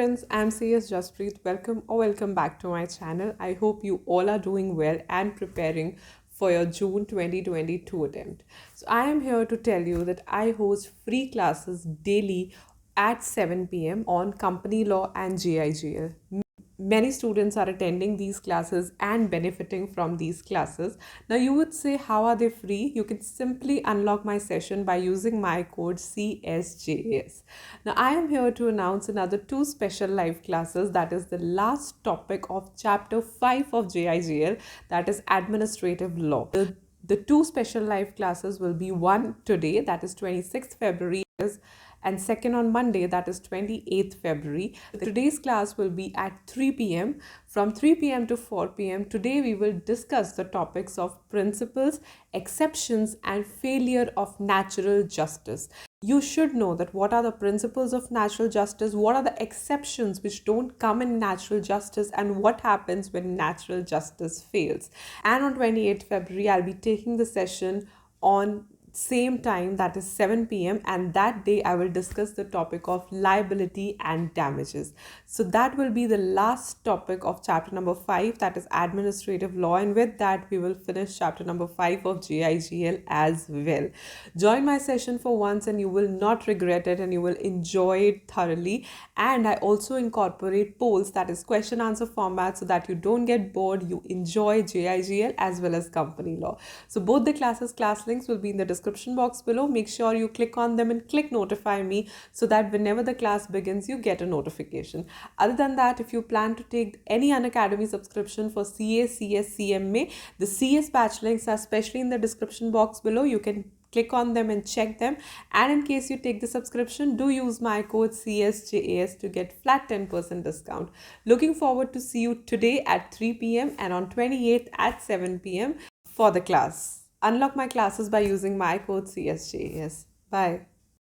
friends, I'm CSJAS. Welcome back to my channel. I hope you all are doing well and preparing for your June 2022 attempt. So I am here to tell you that I host free classes daily at 7 p.m. on company law and JIGL. Many students are attending these classes and benefiting from these classes. Now you would say, how are they free? You can simply unlock my session by using my code CSJAS. Now I am here to announce another two special live classes. That is the last topic of chapter 5 of JIGL, that is administrative law. The two special live classes will be one today, that is 26th February, and second on Monday, that is 28th February. Today's class will be at 3 p.m. From 3 p.m. to 4 p.m. Today we will discuss the topics of principles, exceptions, and failure of natural justice. You should know that what are the principles of natural justice, what are the exceptions which don't come in natural justice, and what happens when natural justice fails. And on 28th February, I'll be taking the session on same time, that is 7 p.m. and that day I will discuss the topic of liability and damages. So that will be the last topic of chapter number 5, that is administrative law, and with that we will finish chapter number 5 of JIGL as well. Join my session for once and you will not regret it, and you will enjoy it thoroughly. And I also incorporate polls, that is question answer format, so that you don't get bored, you enjoy JIGL as well as company law. So both the class links will be in the description box below. Make sure you click on them and click notify me, so that whenever the class begins you get a notification. Other than that, if you plan to take any unacademy subscription for CA, CS, CMA, the CS batch links are especially in the description box below. You can click on them and check them. And in case you take the subscription, do use my code CSJAS to get flat 10% discount. Looking forward to see you today at 3 p.m. and on 28th at 7 p.m. for the class. Unlock my classes by using my code CSJAS. Bye.